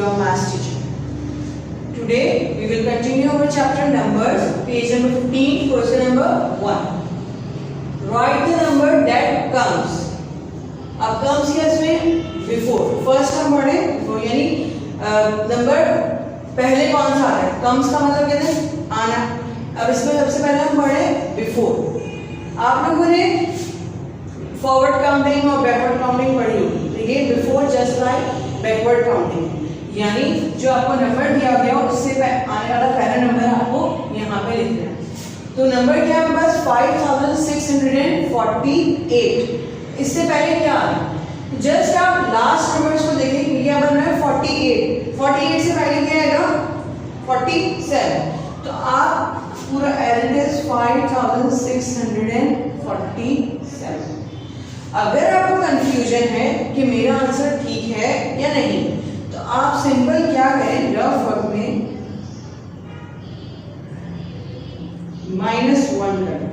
your maths teacher. Today we will continue our chapter numbers, page number 15, question number 1. Write the number that comes. अब comes क्या इसमें before, first हम पढ़े before यानी number पहले कौन सा आता है, comes का मतलब कहते हैं आना। अब इसमें सबसे पहले हम पढ़े before। आप लोगों ने फॉरवर्ड काउंटिंग और बैकवर्ड काउंटिंग पढ़ी होगी, ठीक है। Before just like backward counting, यानी जो आपको नंबर दिया गया हो उससे आने वाला पहला नंबर आपको यहाँ पे लिखना है। तो नंबर क्या है बस 5648। इससे पहले क्या आ रहा है, जस्ट आप लास्ट नंबर्स को देखें, क्या बन रहा है 48 से पहले क्या आएगा 47। तो आप पूरा एड इज 5647। अगर आपको कंफ्यूजन है कि मेरा आंसर ठीक है या नहीं, तो आप सिंपल क्या करें, रफ वर्क में -1 करें,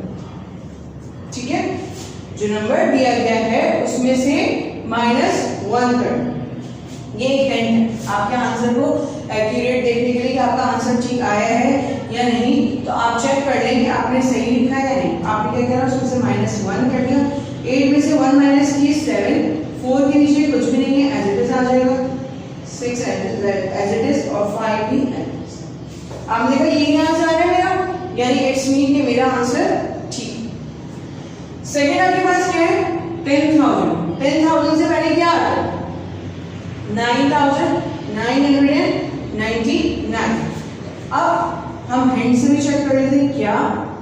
ठीक है। जो नंबर दिया गया है उसमें से -1 करें। ये एक हिंट है आपके आंसर को एक्यूरेट देखने के लिए कि आपका आंसर ठीक आया है या नहीं। तो आप चेक कर लें कि आपने सही लिखा है या नहीं। आपने क्या किया, उसमें से -1 कर दिया, 8 में से 1 माइनस की 7, 4 के नीचे कुछ भी नहीं है, एज इट इज आ जाएगा, 6 एज इट इज और 5 भी एज इट इज। आपने देखा यही आंसर आ रहा है मेरा, यानी इट्स मीन कि मेरा आंसर ठीक। सेकंड आपके पास क्या है 10,000 से पहले क्या आ रहा है 9,999। अब हम हिंट से भी चेक कर लेते हैं क्या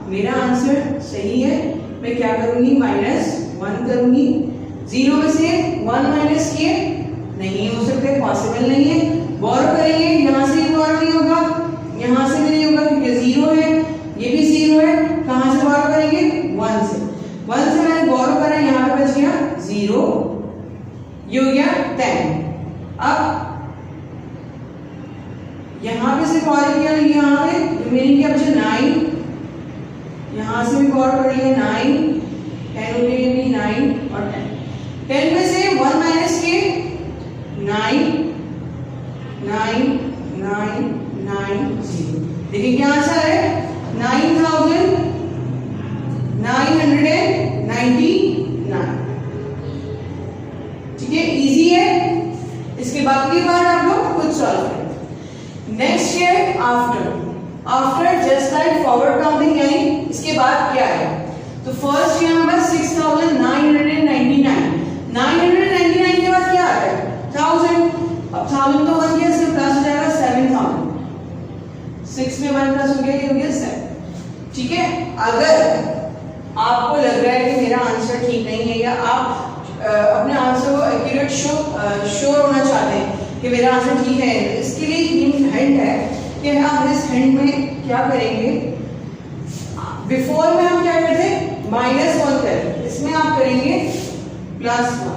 मेरा आंसर सही है। मैं क्या करूंगी, -1 करूंगी। 0 में से 1 माइनस किए नहीं हो सकते, पॉसिबल नहीं है। बोरो करेंगे, यहाँ से भी बोरो नहीं होगा, यहाँ से भी नहीं होगा क्योंकि 0 है, ये भी 0 है। कहाँ से बोरो करेंगे, 1 से। 1 से मैंने बोरो करा, यहाँ पे बच गया 0, ये हो गया 10। अब यहाँ पे से बोरो किया, यहाँ पे रिमेनिंग क्या बचा 9, यहाँ से भी बोरो कर लिया 9, 10 हो गया, 9 और 10। 10 में से 1 माइनस किए 9, 9, 9, 9, 0। देखिए क्या आंसर है 9,999। ठीक है, इजी है। इसके बाकी बार आप लोग खुद सॉल्व करें। नेक्स्ट है after just like forward counting, यानी इसके बाद क्या है। तो फर्स्ट यहाँ पर 6,999। 999 के बाद क्या आ रहा है 1000। अब 1000 तो 1 किया, इसमें प्लस हो जाएगा 7000। 6 में 1 प्लस हो गया, ये हो गया 7। ठीक है, अगर आपको लग रहा है कि मेरा आंसर ठीक नहीं है या आप अपने आंसर को एक्यूरेट श्योर होना चाहते हैं कि मेरा आंसर ठीक है, इसके लिए हिंट है कि हम इस हिंट में क्या करेंगे। बिफोर में हम क्या करते हैं -1 करें, इसमें आप करेंगे +1।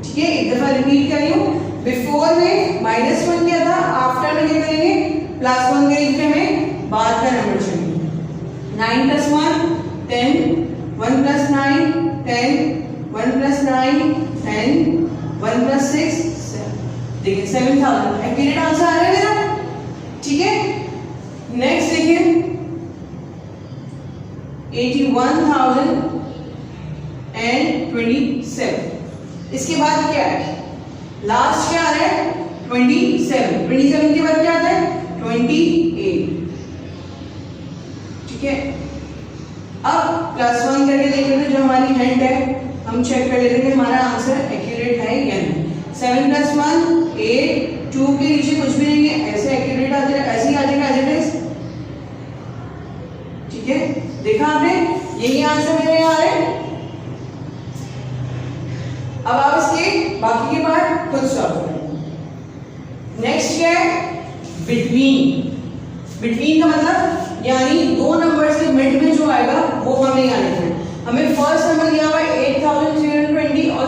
ठीक है, एक दफा रिपीट कर रही हूँ। बिफोर में -1 किया था, आफ्टर में क्या करेंगे +1 करेंगे, हमें बाद का नंबर चाहिए। 9 + 1 10, 1 + 9 10, 1 + 9 10, 1 + 6 7। देखिए 7000 एक्यूरेट आंसर आ रहा है मेरा। ठीक है, नेक्स्ट देखिए 81,027। इसके बाद क्या है, लास्ट क्या आ रहा है 27 के बाद क्या आता है 28। ठीक है, अब +1 करके देख लेते हैं, जो हमारी हिंट है हम चेक कर लेते हैं कि हमारा आंसर एक्यूरेट है या नहीं। 7 + 1 8, 2 के नीचे कुछ भी नहीं है, ऐसे एक्यूरेट आ जाएगा, ऐसे ही आ जाएगा एज इट इज। ठीक है, देखा आपने, यही आंसर मेरे यहाँ आ रहे हैं। अब आप इसके बाकी के पार्ट खुद सॉल्व करें। नेक्स्ट क्या है बिटवीन का मतलब यानी दो नंबर्स के मिड में जो आएगा वो हमें यहाँ लिखना है। हमें फर्स्ट नंबर दिया हुआ है 8320 और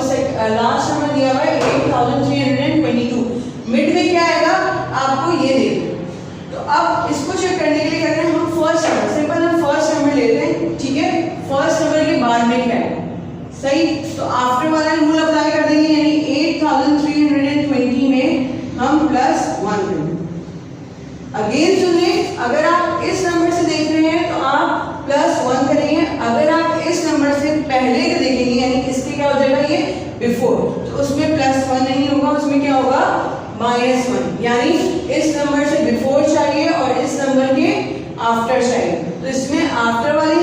लास्ट नंबर दिया हुआ है 8322। मिड में क्या आएगा आपको ये देखो। तो अब इसको चेक करने के लिए कहते हैं हम फर्स्ट नंबर, सिंपल हम फर्स्ट नंबर लेते हैं। ठीक है, फर्स्ट नंबर के बाद में क्या है सही, तो आफ्टर वाला रूल अप्लाई कर देंगे, यानी 8320 में हम +1 अगेन सुनिए, अगर आप इस नंबर से देख रहे हैं तो आप +1 करेंगे, अगर आप इस नंबर से पहले के देखेंगे यानी इसके क्या हो जाएगा ये बिफोर, तो उसमें +1 नहीं होगा, उसमें क्या होगा -1, यानी इस नंबर से बिफोर चाहिए और इस नंबर के आफ्टर चाहिए, तो इसमें आफ्टर वाली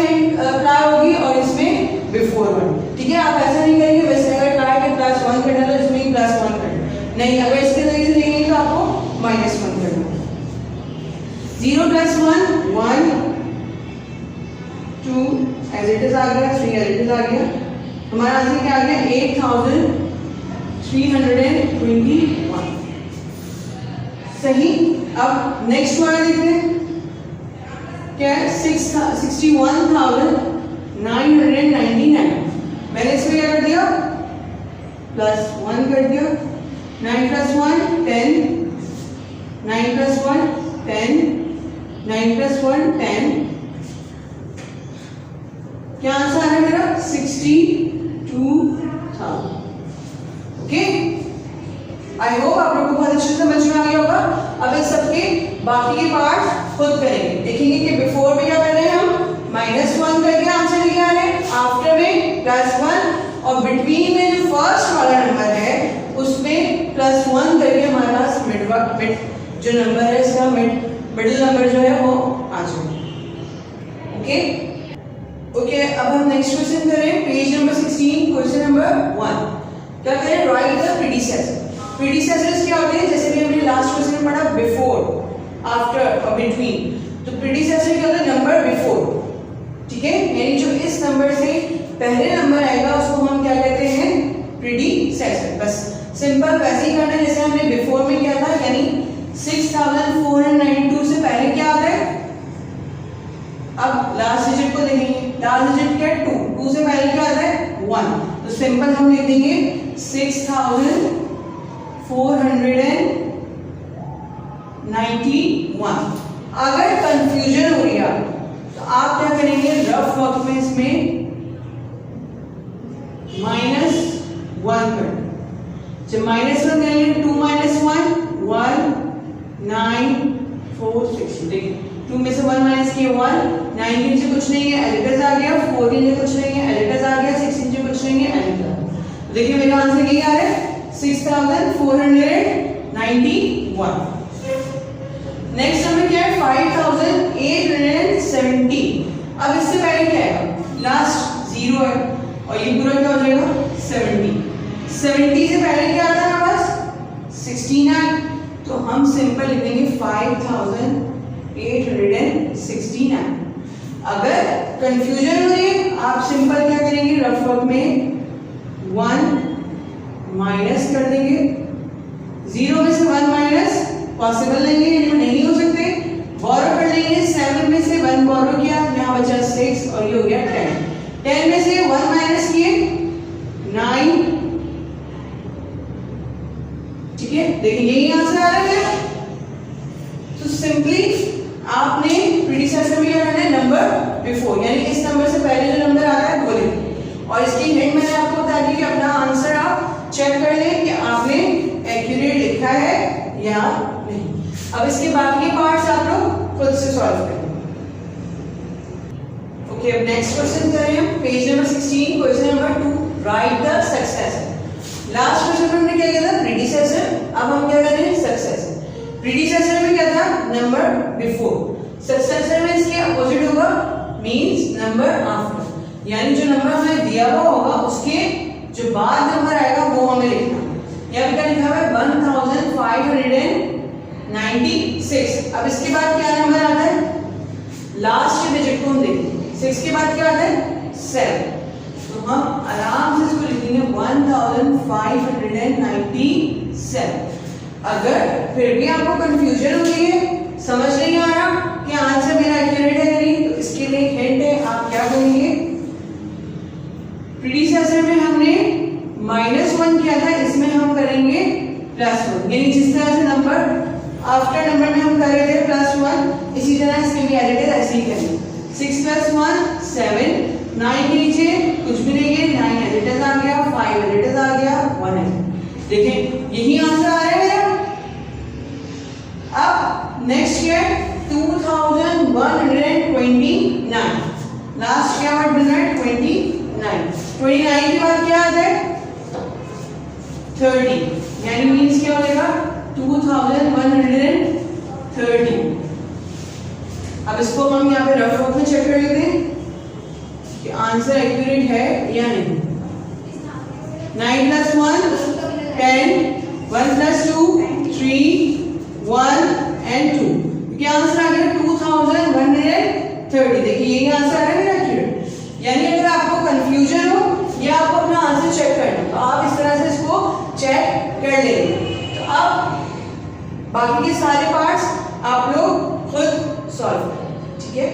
अप्लाई होगी और इसमें बिफोर वाली। ठीक है, आप ऐसा नहीं करेंगे वैसे अगर ट्राई के +1 करना तो इसमें +1 करना नहीं, अगर इसके तरीके से देखेंगे तो आपको -1 करना। 0 + 1 1 2 एज इट इज आ गया, 3 एज इट इज आ गया, हमारा आंसर क्या आ गया 8321। सही। अब नेक्स्ट वाला देखते हैं क्या है 61,999। मैंने इसमें क्या कर दिया +1 कर दिया, 9 + 1 10, 9 + 1 10, 9 + 1 10, क्या आंसर आ रहा है मेरा 62,000। ओके, आई होप आप लोगों को बहुत अच्छे से समझ में आ गया होगा। अब इस सबके बाकी के पार्ट खुद करेंगे, देखेंगे कि बिफोर में क्या कर रहे हैं हम -1 करके आंसर लेके आ रहे हैं, आफ्टर में +1 और बिटवीन में जो फर्स्ट वाला नंबर है उसमें +1 करके हमारे पास मिड जो नंबर है इसका मिडिल नंबर जो है वो आ जाए। ओके ओके, अब हम नेक्स्ट क्वेश्चन करें, पेज नंबर 16, क्वेश्चन नंबर 1। क्या करें, राइट द प्रीडिसेसर। प्रीडिसेसर्स क्या होते हैं, जैसे भी हमने लास्ट क्वेश्चन में पढ़ा बिफोर, आफ्टर और बिटवीन, तो प्रीडिसेसर क्या होता है नंबर बिफोर। ठीक है, यानी जो इस नंबर से पहले नंबर आएगा उसको हम क्या कहते हैं प्रीडिसेसर। बस सिंपल वैसे ही करना है जैसे हमने बिफोर में किया था, यानी 6492 से पहले क्या आता है, अब लास्ट डिजिट को देखेंगे, लास्ट डिजिट क्या है 2 से पहले क्या आता है 1, तो सिंपल हम लिख देंगे 6491। अगर कंफ्यूजन हो रही है तो आप क्या करेंगे, रफ वर्क में इसमें -1 कर, जब -1 करेंगे 2 - 1 1 9 4 6, देखिए 2 में से 1 माइनस किए 1, 9 के नीचे कुछ नहीं है एडिटर्स आ गया, 4 के नीचे कुछ नहीं है एडिटर्स आ गया, 6 के नीचे कुछ नहीं है एडिटर। देखिए मेरा आंसर यही आ रहा है 6491। नेक्स्ट नंबर क्या है 5870। अब इससे पहले क्या है, लास्ट 0 है और ये पूरा क्या हो जाएगा 70। 70 से पहले क्या आता है हमारे पास 69, तो हम सिंपल लिख देंगे 5869। अगर कंफ्यूजन हो रही है आप सिंपल क्या करेंगे, रफ वर्क में 1 माइनस कर देंगे, 0 में से 1 माइनस पॉसिबल नहीं है, जो नहीं हो सकते, बोरो कर लेंगे, 7 में से 1 बोरो किया, यहाँ बचा 6 और ये हो गया 10, 10 में से 1 माइनस किए 9। ठीक है, देखिए यही आंसर आ रहा है। तो सिंपली आपने प्रीडिसेसर में क्या करना है नंबर बिफोर, यानी इस नंबर से पहले जो नंबर आ रहा है वो लिखें, और इसकी हिंट मैंने आपको बता दी कि अपना आंसर आप चेक कर लें कि आपने एक्यूरेट लिखा है या नहीं। अब इसके बाकी के पार्ट्स आप लोग खुद से सॉल्व करें। ओके, अब नेक्स्ट क्वेश्चन करें हम, page number 16, question number 2, right the successor. Last question में हमने क्या किया था प्रीडिसेसर, अब हम क्या कर रहे हैं सक्सेसर। प्रीडिसेसर में क्या था नंबर बिफोर, सक्सेसर में इसके अपोजिट होगा मींस नंबर आफ्टर, यानी जो नंबर हमें दिया हुआ होगा उसके जो बाद नंबर आएगा वो हमें लिखना है। यहाँ पे क्या लिखा हुआ है 1596। अब इसके बाद क्या नंबर आता है, लास्ट डिजिट को हम देखेंगे, 6 के बाद क्या आता है 7, तो हम आराम से इसको लिखेंगे 1597। अगर फिर भी आपको कंफ्यूजन हो रही है, समझ नहीं आ रहा कि आंसर मेरा एक्यूरेट है नहीं, तो इसके लिए हिंट है, आप क्या करेंगे, प्रीडिसेसर में हमने -1 किया था, इसमें हम करेंगे +1, यानी जिस तरह से नंबर आफ्टर नंबर में हम कर रहे थे +1, इसी तरह इसमें भी एडिटेड ऐसे ही करेंगे। 6 + 1 7, 9 के नीचे कुछ भी नहीं है, 9 एडिटर्स आ गया, 5 एडिटर्स आ गया, 1 है। देखें यही आंसर आ रहा है मेरा। अब नेक्स्ट क्या है 2129, लास्ट क्या वर्ड बन रहा है 29 के बाद क्या आता है 30, यानी मीन्स क्या हो जाएगा 2130। अब इसको हम यहाँ पे रफ वर्क में चेक कर लेते हैं कि आंसर एक्यूरेट है या नहीं। 9 + 1 10, 1 + 2 3, 1 and 2, क्या आंसर आ गया 2130। देखिए यही आंसर है मेरा एक्यूरेट। यानी अगर आपको कंफ्यूजन हो या आपको अपना आंसर चेक करना तो आप इस तरह से इसको चेक कर लेंगे। तो अब बाकी के सारे पार्ट्स आप लोग खुद सॉल्व करें, ठीक है।